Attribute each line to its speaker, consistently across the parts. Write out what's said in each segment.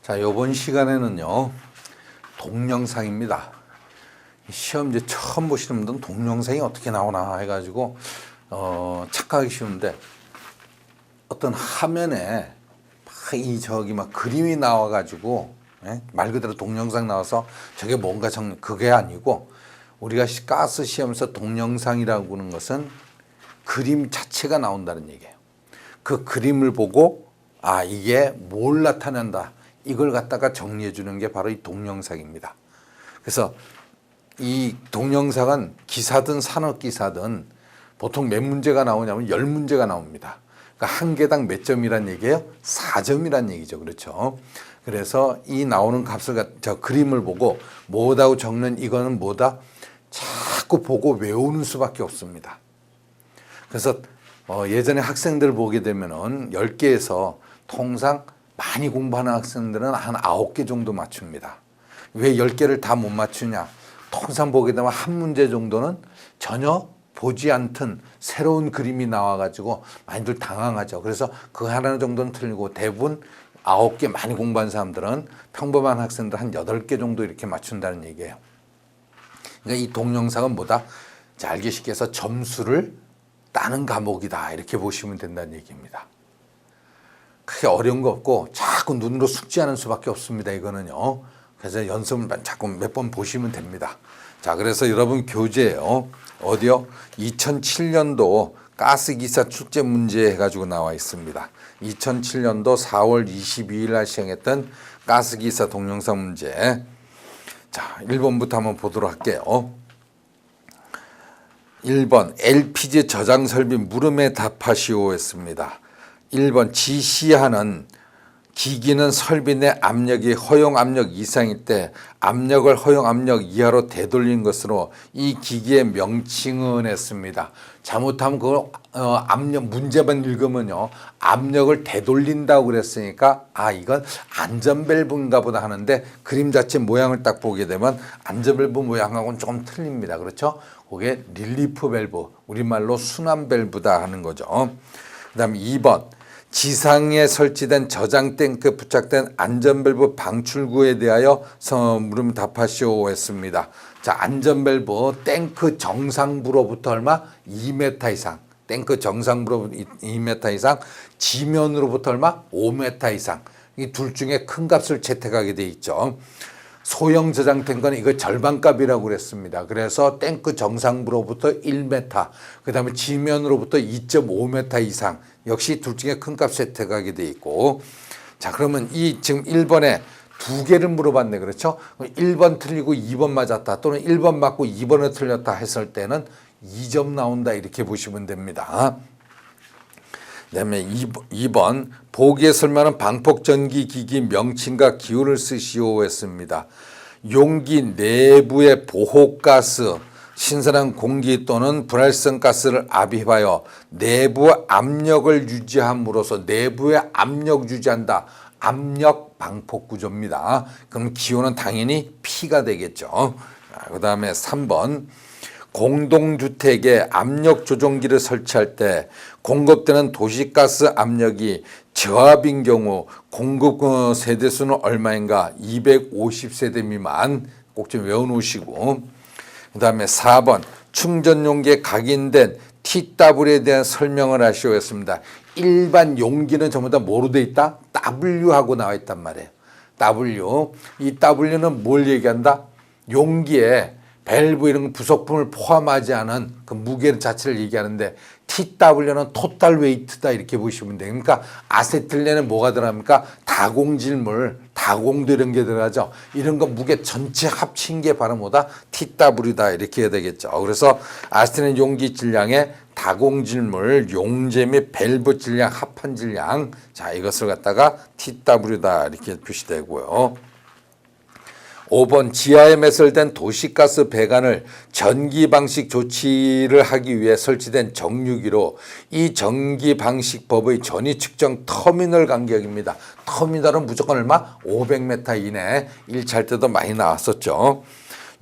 Speaker 1: 자, 요번 시간에는요, 동영상입니다. 시험지 처음 보시는 분들은 동영상이 어떻게 나오나 해가지고, 착각하기 쉬운데, 어떤 화면에 막 그림이 나와가지고, 말 그대로 동영상 나와서 저게 뭔가 그게 아니고, 우리가 가스 시험에서 동영상이라고 하는 것은 그림 자체가 나온다는 얘기예요. 그 그림을 보고, 이게 뭘 나타낸다. 이걸 갖다가 정리해 주는 게 바로 이 동영상입니다. 그래서 이 동영상은 기사든 산업기사든 보통 몇 문제가 나오냐면 10문제가 나옵니다. 그러니까 한 개당 몇 점이란 얘기예요? 4점이란 얘기죠. 그렇죠. 그래서 이 나오는 값을 저 그림을 보고 뭐다고 적는 이거는 뭐다? 자꾸 보고 외우는 수밖에 없습니다. 그래서 예전에 학생들 보게 되면은 10개에서 통상 많이 공부하는 학생들은 한 9개 정도 맞춥니다. 왜 10개를 다 못 맞추냐? 통상 보게 되면 한 문제 정도는 전혀 보지 않던 새로운 그림이 나와가지고 많이들 당황하죠. 그래서 그 하나 정도는 틀리고 대부분 9개 많이 공부한 사람들은 평범한 학생들 한 8개 정도 이렇게 맞춘다는 얘기예요. 그러니까 이 동영상은 뭐다? 자, 알기 쉽게 해서 점수를 따는 과목이다. 이렇게 보시면 된다는 얘기입니다. 크게 어려운 거 없고 자꾸 눈으로 숙지하는 수밖에 없습니다. 이거는요. 그래서 연습을 자꾸 몇 번 보시면 됩니다. 자, 그래서 여러분 교재요. 어디요? 2007년도 가스기사 출제 문제 해가지고 나와 있습니다. 2007년도 4월 22일 날 시행했던 가스기사 동영상 문제. 자, 1번부터 한번 보도록 할게요. 1번 LPG 저장 설비 물음에 답하시오 했습니다. 1번 지시하는 기기는 설비 내 압력이 허용 압력 이상일 때 압력을 허용 압력 이하로 되돌린 것으로 이 기기의 명칭은 했습니다. 잘못하면 그 압력 문제만 읽으면요, 압력을 되돌린다고 그랬으니까 이건 안전밸브인가 보다 하는데 그림 자체 모양을 딱 보게 되면 안전밸브 모양하고는 조금 틀립니다. 그렇죠? 그게 릴리프 밸브, 우리말로 순환 밸브다 하는 거죠. 그다음에 2번 지상에 설치된 저장 탱크에 부착된 안전밸브 방출구에 대하여 물음 답하시오 했습니다. 자, 안전밸브 탱크 정상부로부터 얼마? 2m 이상. 탱크 정상부로 2m 이상, 지면으로부터 얼마? 5m 이상. 이 둘 중에 큰 값을 채택하게 돼 있죠. 소형 저장 탱크는 이거 절반값이라고 그랬습니다. 그래서 탱크 정상부로부터 1m, 그 다음에 지면으로부터 2.5m 이상, 역시 둘 중에 큰 값 채택하게 돼 있고. 자, 그러면 이 지금 1번에 두 개를 물어봤네. 그렇죠? 1번 틀리고 2번 맞았다, 또는 1번 맞고 2번을 틀렸다 했을 때는 2점 나온다, 이렇게 보시면 됩니다. 그다음에 2번 보기에 설명하는 방폭전기 기기 명칭과 기호를 쓰시오 했습니다. 용기 내부의 보호가스, 신선한 공기 또는 불활성 가스를 압입하여 내부 압력을 유지함으로써, 내부의 압력 유지한다. 압력 방폭 구조입니다. 그럼 기호는 당연히 P가 되겠죠. 그다음에 3번 공동주택에 압력 조정기를 설치할 때 공급되는 도시가스 압력이 저압인 경우 공급 세대수는 얼마인가? 250세대 미만. 꼭 좀 외워놓으시고. 그 다음에 4번 충전 용기에 각인된 TW에 대한 설명을 하시오 했습니다. 일반 용기는 전부 다 뭐로 돼 있다? W하고 나와 있단 말이에요. W. 이 W는 뭘 얘기한다? 용기에 밸브 이런 부속품을 포함하지 않은 그 무게 자체를 얘기하는데, TW는 토탈 웨이트다, 이렇게 보시면 돼요. 그러니까 아세틸렌에 뭐가 들어갑니까? 다공질물, 다공도 이런 게 들어가죠. 이런 거 무게 전체 합친 게 바로 뭐다? TW다, 이렇게 해야 되겠죠. 그래서 아세틸렌 용기 질량에 다공질물, 용재 및 밸브 질량, 합한 질량, 자, 이것을 갖다가 TW다, 이렇게 표시되고요. 5번 지하에 매설된 도시가스 배관을 전기 방식 조치를 하기 위해 설치된 정유기로 이 전기 방식법의 전위 측정 터미널 간격입니다. 터미널은 무조건 얼마? 500m 이내. 1차 할 때도 많이 나왔었죠.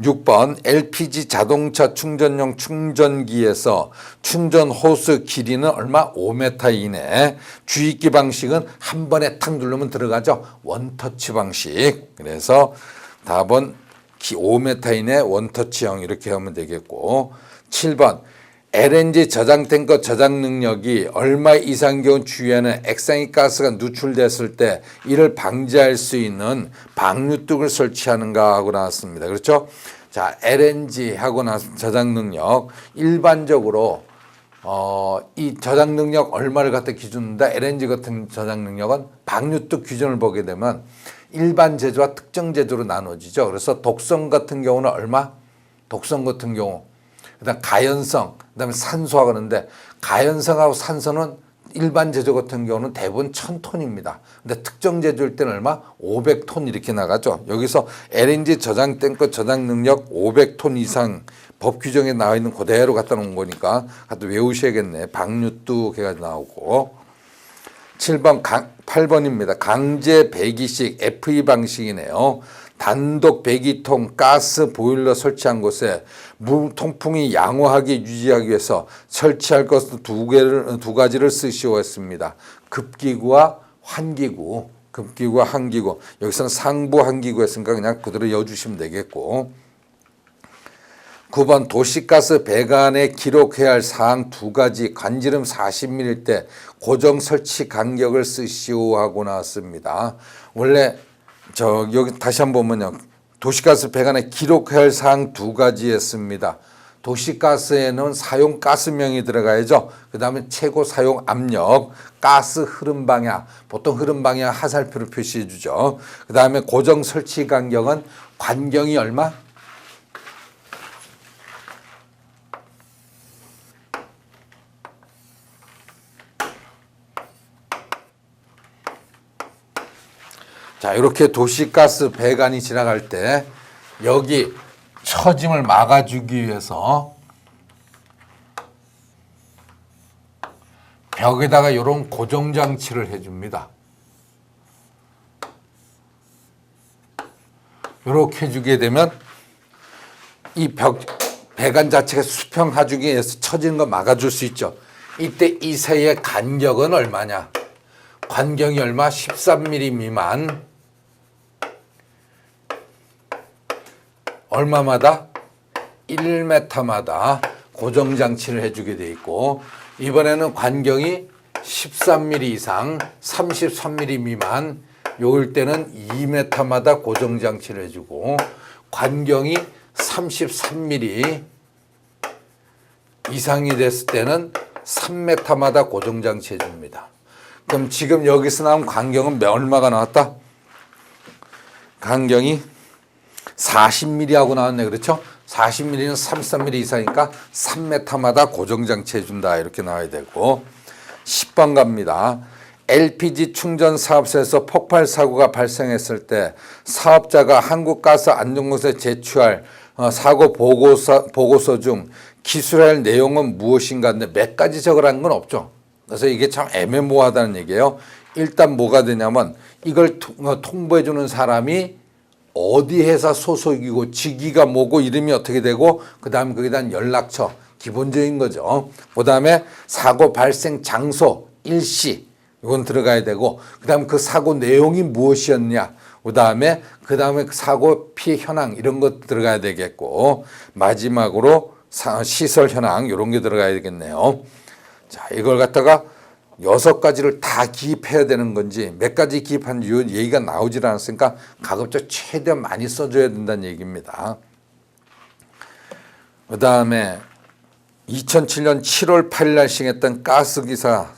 Speaker 1: 6번 LPG 자동차 충전용 충전기에서 충전 호스 길이는 얼마? 5m 이내. 주입기 방식은 한 번에 탁 누르면 들어가죠. 원터치 방식. 그래서 답은 5m 이내 원터치형 이렇게 하면 되겠고, 7번 LNG 저장 탱커 저장 능력이 얼마 이상 경우 주위에는 액상이 가스가 누출됐을 때 이를 방지할 수 있는 방류뚝을 설치하는가 하고 나왔습니다. 그렇죠? 자, LNG 하고 나서 저장 능력 일반적으로 이 저장 능력 얼마를 갖다 기준인데, LNG 같은 저장 능력은 방류뚝 기준을 보게 되면 일반 제조와 특정 제조로 나눠지죠. 그래서 독성 같은 경우는 얼마? 독성 같은 경우, 그다음 가연성, 그다음에 산소하고 그러는데, 가연성하고 산소는 일반 제조 같은 경우는 대부분 1000톤입니다. 근데 특정 제조일 때는 얼마? 500톤 이렇게 나가죠. 여기서 LNG 저장 탱커 저장 능력 500톤 이상 법 규정에 나와 있는 그대로 갖다 놓은 거니까 갖다 외우셔야겠네. 방류뚝 해가지고 나오고. 7번 8번입니다. 강제 배기식 FE 방식이네요. 단독 배기통 가스 보일러 설치한 곳에 물 통풍이 양호하게 유지하기 위해서 설치할 것은 두 가지를 쓰시오 했습니다. 급기구와 환기구. 급기구와 환기구. 여기서는 상부 환기구 했으니까 그냥 그대로 여주시면 되겠고. 9번 도시가스 배관에 기록해야 할 사항 2가지. 관지름 40mm일 때 고정 설치 간격을 쓰시오 하고 나왔습니다. 원래 여기 다시 한번 보면요. 도시가스 배관에 기록해야 할 사항 2가지 했습니다. 도시가스에는 사용 가스명이 들어가야죠. 그 다음에 최고 사용 압력, 가스 흐름 방향, 보통 흐름 방향 하살표로 표시해 주죠. 그 다음에 고정 설치 간격은 관경이 얼마? 자, 이렇게 도시가스 배관이 지나갈 때 여기 처짐을 막아주기 위해서 벽에다가 이런 고정장치를 해줍니다. 이렇게 해주게 되면 이 배관 자체가 수평 하주기 위해서 처지는 거 막아줄 수 있죠. 이때 이 사이의 간격은 얼마냐? 관경이 얼마? 13mm 미만. 얼마마다? 1m마다 고정장치를 해주게 돼 있고, 이번에는 관경이 13mm 이상 33mm 미만 요일 때는 2m마다 고정장치를 해주고, 관경이 33mm 이상이 됐을 때는 3m마다 고정장치 해줍니다. 그럼 지금 여기서 나온 간경은 얼마가 나왔다? 간경이 40mm 하고 나왔네. 그렇죠? 40mm는 33mm 이상이니까 3m마다 고정장치 해준다. 이렇게 나와야 되고. 10번 갑니다. LPG 충전 사업소에서 폭발 사고가 발생했을 때 사업자가 한국가스안전공사에 제출할 사고 보고서 중 기술할 내용은 무엇인가 하는데 몇 가지 적으라는 건 없죠. 그래서 이게 참 애매모호하다는 얘기예요. 일단 뭐가 되냐면 이걸 통보해 주는 사람이 어디 회사 소속이고 직위가 뭐고 이름이 어떻게 되고 그다음에 거기에 대한 연락처, 기본적인 거죠. 그다음에 사고 발생 장소, 일시 이건 들어가야 되고, 그다음에 그 사고 내용이 무엇이었냐, 그다음에 그 사고 피해 현황 이런 것 들어가야 되겠고, 마지막으로 시설 현황 이런 게 들어가야 되겠네요. 자, 이걸 갖다가 6가지를 다 기입해야 되는 건지 몇 가지 기입하는지 이 얘기가 나오질 않았으니까 가급적 최대한 많이 써줘야 된다는 얘기입니다. 그 다음에 2007년 7월 8일 날 시행했던 가스기사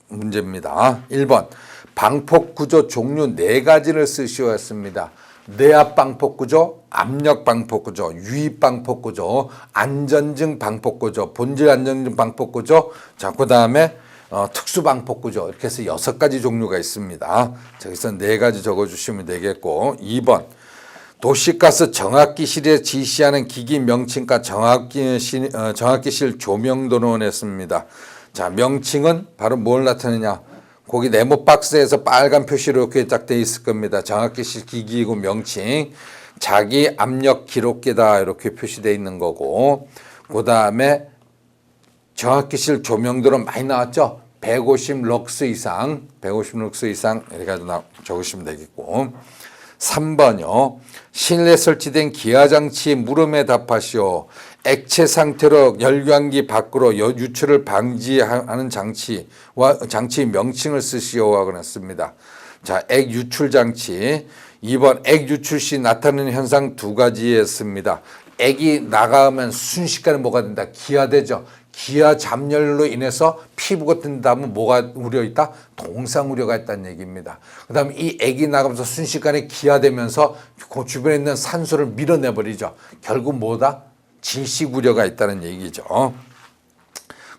Speaker 1: 문제입니다. 1번 방폭구조 종류 4가지를 쓰시오 했습니다. 내압 방폭구조, 압력 방폭구조, 유입 방폭구조, 안전증 방폭구조, 본질 안전증 방폭구조, 자, 그 다음에 특수 방폭구조, 이렇게 해서 6가지 종류가 있습니다. 여기서 4가지 적어주시면 되겠고, 2번 도시가스 정확기실에 지시하는 기기 명칭과 정확기실 조명도는 했습니다. 자, 명칭은 바로 뭘 나타내냐? 거기 네모 박스에서 빨간 표시로 이렇게 딱 되어 있을 겁니다. 정확기실 기기이고 명칭. 자기 압력 기록기다 이렇게 표시되어 있는 거고, 그 다음에 정확기실 조명들은 많이 나왔죠. 150 럭스 이상, 150 럭스 이상 이렇게 적으시면 되겠고, 3번요. 실내 설치된 기하장치 물음에 답하시오. 액체 상태로 열광기 밖으로 유출을 방지하는 장치와 장치 명칭을 쓰시오 하고 놨습니다. 자, 액 유출 장치. 2번 액 유출 시 나타나는 현상 두 가지였습니다. 액이 나가면 순식간에 뭐가 된다? 기화되죠. 기화 잠열로 인해서 피부가 뜬다면 뭐가 우려 있다? 동상 우려가 있다는 얘기입니다. 그 다음에 이 액이 나가면서 순식간에 기화되면서 그 주변에 있는 산소를 밀어내버리죠. 결국 뭐다? 질식 우려가 있다는 얘기죠.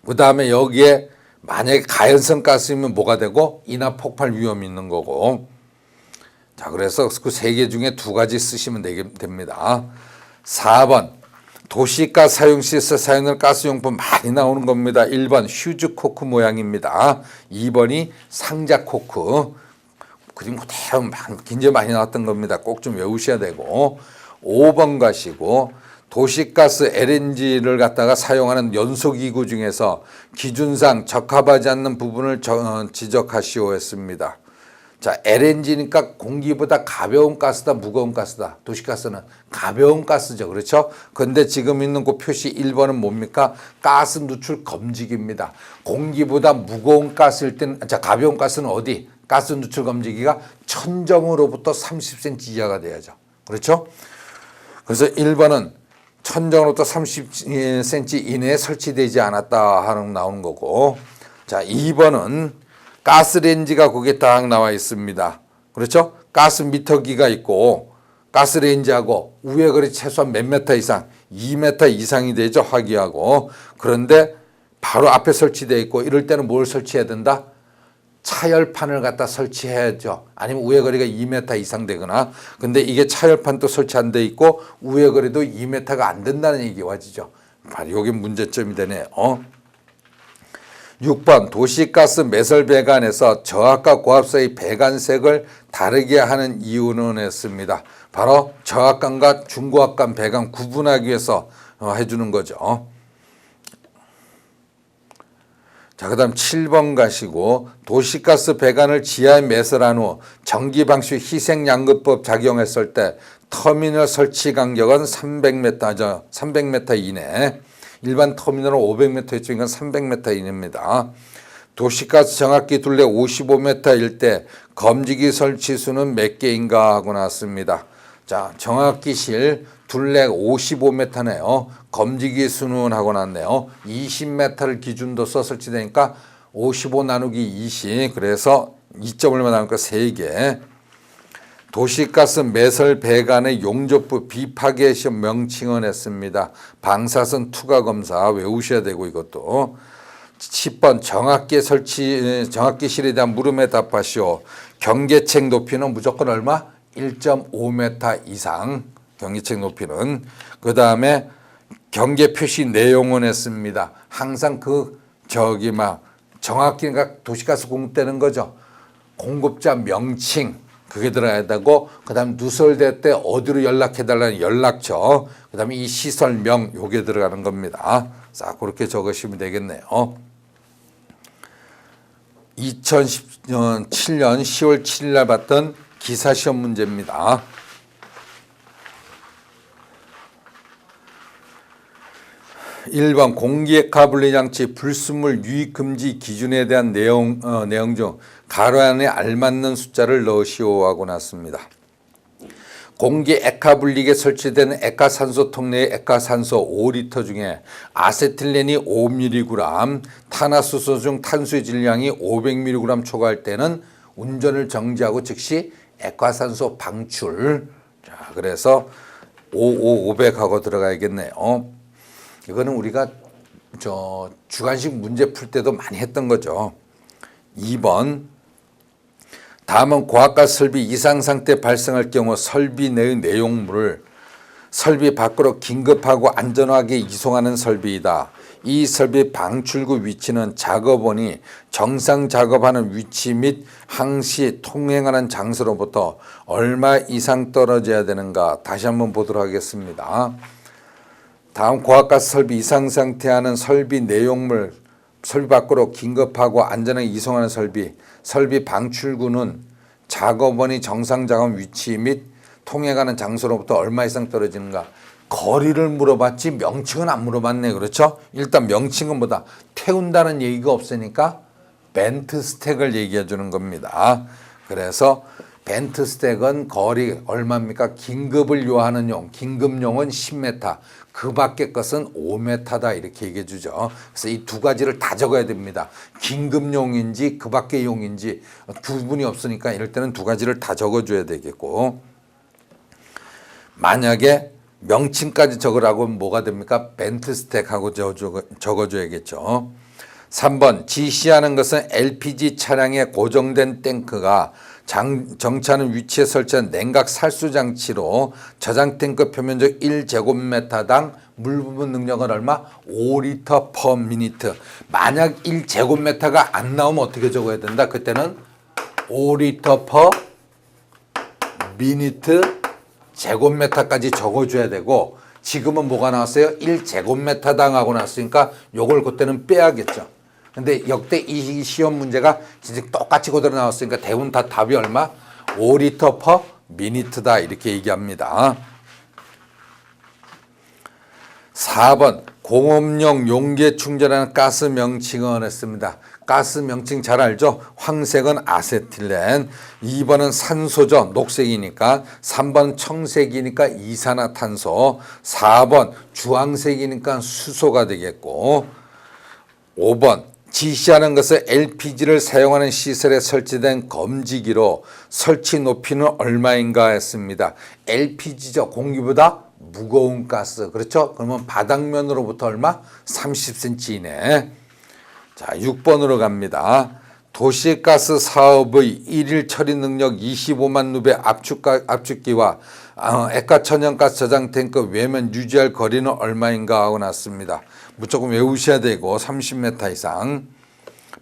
Speaker 1: 그 다음에 여기에 만약에 가연성 가스이면 뭐가 되고 인화 폭발 위험이 있는 거고. 자, 그래서 그 세 개 중에 두 가지 쓰시면 됩니다. 4번 도시가스 사용 시 사용하는 가스용품 많이 나오는 겁니다. 1번 휴즈 코크 모양입니다. 2번이 상자 코크. 그림 그대로 굉장히 많이 나왔던 겁니다. 꼭 좀 외우셔야 되고. 5번 가시고 도시가스 LNG를 갖다가 사용하는 연소기구 중에서 기준상 적합하지 않는 부분을 지적하시오 했습니다. 자, LNG니까 공기보다 가벼운 가스다, 무거운 가스다. 도시가스는 가벼운 가스죠. 그렇죠? 근데 지금 있는 그 표시 1번은 뭡니까? 가스 누출 검지기입니다. 공기보다 무거운 가스일 때는, 자, 가벼운 가스는 어디? 가스 누출 검지기가 천정으로부터 30cm 이하가 돼야죠. 그렇죠? 그래서 1번은 천정으로부터 30cm 이내에 설치되지 않았다 하는 나오는 거고. 자, 2번은 가스레인지가 거기에 딱 나와 있습니다. 그렇죠? 가스 미터기가 있고 가스레인지하고 우회 거리 최소한 몇 미터 이상, 2m 이상이 되죠. 화기하고. 그런데 바로 앞에 설치되어 있고 이럴 때는 뭘 설치해야 된다? 차열판을 갖다 설치해야죠. 아니면 우회 거리가 2m 이상 되거나. 근데 이게 차열판도 설치 안 돼 있고 우회 거리도 2m가 안 된다는 얘기 와지죠. 바로 여기 문제점이 되네요. 6번 도시가스 매설 배관에서 저압과 고압 사이 배관색을 다르게 하는 이유는 했습니다. 바로 저압관과 중고압관 배관 구분하기 위해서 해주는 거죠. 자, 그 다음 7번 가시고 도시가스 배관을 지하에 매설한 후 전기방수 희생양극법 작용했을 때 터미널 설치 간격은 300m 이내. 일반 터미널은 500m였죠. 이건 300m 이내입니다. 도시가스 정확기 둘레 55m일 때 검지기 설치 수는 몇 개인가 하고 나왔습니다. 자, 정확기실 둘레 55m네요. 검지기 수는 하고 났네요. 20m를 기준으로 써 설치되니까 55 나누기 20. 그래서 2점 얼마 나오니까 3개. 도시가스 매설 배관의 용접부 비파괴 시험 명칭은 했습니다. 방사선 투과 검사 외우셔야 되고 이것도. 10번 정확기실에 대한 물음에 답하시오. 경계책 높이는 무조건 얼마? 1.5m 이상. 경계책 높이는. 그 다음에 경계 표시 내용은 했습니다. 항상 정확히가 도시가스 공급되는 거죠. 공급자 명칭. 그게 들어야 되고, 그 다음 누설될 때 어디로 연락해달라는 연락처, 그 다음에 이 시설명, 요게 들어가는 겁니다. 자, 그렇게 적으시면 되겠네요. 2017년 10월 7일 날 봤던 기사시험 문제입니다. (1번) 공기액화 분리장치 불순물 유입 금지 기준에 대한 내용 중 가로 안에 알맞는 숫자를 넣으시오 하고 났습니다. 공기 액화 분리기에 설치된 액화산소통 내의 액화산소 5리터 중에 아세틸렌이 5mg, 탄화수소 중 탄수의 질량이 500mg 초과할 때는 운전을 정지하고 즉시 액화산소 방출. 자, 그래서 500하고 들어가야겠네요. 이거는 우리가 주관식 문제 풀 때도 많이 했던 거죠. 2번 다음은 고압가스 설비 이상 상태 발생할 경우 설비 내의 내용물을 설비 밖으로 긴급하고 안전하게 이송하는 설비이다. 이 설비 방출구 위치는 작업원이 정상 작업하는 위치 및 항시 통행하는 장소로부터 얼마 이상 떨어져야 되는가 다시 한번 보도록 하겠습니다. 다음 고압가스 설비 이상 상태하는 설비 내용물 설비 밖으로 긴급하고 안전하게 이송하는 설비 방출구는 작업원이 정상 작업 위치 및 통행하는 장소로부터 얼마 이상 떨어지는가. 거리를 물어봤지 명칭은 안 물어봤네. 그렇죠? 일단 명칭은 뭐다? 태운다는 얘기가 없으니까 벤트 스택을 얘기해 주는 겁니다. 그래서 벤트 스택은 거리 얼마입니까? 긴급을 요하는 용, 긴급용은 10m, 그 밖의 것은 5m다 이렇게 얘기해 주죠. 그래서 이 두 가지를 다 적어야 됩니다. 긴급용인지 그 밖의 용인지 구분이 없으니까 이럴 때는 두 가지를 다 적어줘야 되겠고, 만약에 명칭까지 적으라고 하면 뭐가 됩니까? 벤트 스택하고 적어줘야겠죠. 3번 지시하는 것은 LPG 차량의 고정된 탱크가 정차하는 위치에 설치한 냉각 살수 장치로 저장 탱크 표면적 1제곱미터당 물 부분 능력은 얼마? 5리터 per minute. 만약 1제곱미터가 안 나오면 어떻게 적어야 된다? 그때는 5리터 per minute 제곱미터까지 적어줘야 되고, 지금은 뭐가 나왔어요? 1제곱미터당 하고 나왔으니까 요걸 그때는 빼야겠죠. 근데 역대 이 시험 문제가 진짜 똑같이 그대로 나왔으니까 대부분 다 답이 얼마? 5리터 per minute다 이렇게 얘기합니다. 4번 공업용 용기에 충전하는 가스 명칭은 했습니다. 가스 명칭 잘 알죠? 황색은 아세틸렌, 2번은 산소죠. 녹색이니까. 3번 청색이니까 이산화탄소, 4번 주황색이니까 수소가 되겠고, 5번 지시하는 것은 LPG를 사용하는 시설에 설치된 검지기로 설치 높이는 얼마인가 했습니다. LPG죠. 공기보다 무거운 가스. 그렇죠? 그러면 바닥면으로부터 얼마? 30cm 이내. 자, 6번으로 갑니다. 도시가스 사업의 일일 처리 능력 25만 루베 압축기와 액화천연가스 저장 탱크 외면 유지할 거리는 얼마인가 하고 났습니다. 무조건 외우셔야 되고 30m 이상.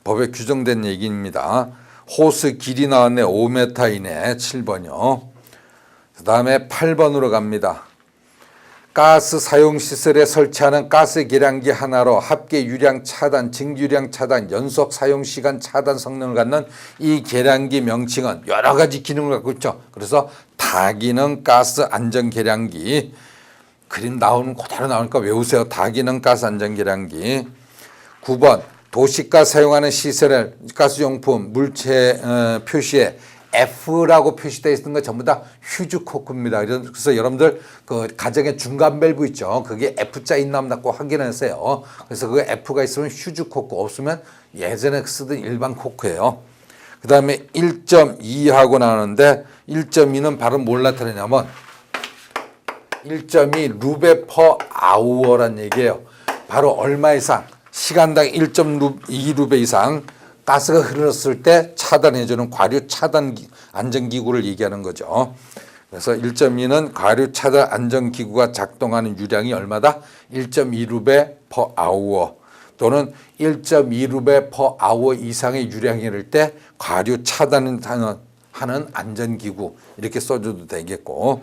Speaker 1: 법에 규정된 얘기입니다. 호스 길이 나왔네. 5m 이내. 7번이요. 그 다음에 8번으로 갑니다. 가스 사용시설에 설치하는 가스 계량기 하나로 합계 유량 차단, 증유량 차단, 연속 사용시간 차단 성능을 갖는 이 계량기 명칭은 여러 가지 기능을 갖고 있죠. 그래서 다기능 가스 안전 계량기. 그림 나오는 그대로 나오니까 외우세요. 다기능 가스 안전 계량기. 9번 도시가스 사용하는 시설의 가스용품 물체 표시에 F라고 표시되어 있는 거 전부 다 휴즈코크입니다. 그래서 여러분들 그 가정에 중간 밸브 있죠. 그게 F자 있나 없나 꼭 확인하세요. 그래서 그 F가 있으면 휴즈코크, 없으면 예전에 쓰던 일반 코크예요. 그 다음에 1.2 하고 나오는데 1.2는 바로 뭘 나타내냐면 1.2 루베 퍼 아우어란 얘기예요. 바로 얼마 이상, 시간당 1.2 루베 이상 가스가 흘렀을 때 차단해주는 과류 차단 안전기구를 얘기하는 거죠. 그래서 1.2는 과류 차단 안전기구가 작동하는 유량이 얼마다? 1.2 루베 퍼 아우어, 또는 1.2 루베 퍼 아우어 이상의 유량이 이를 때 과류 차단하는 안전기구 이렇게 써줘도 되겠고,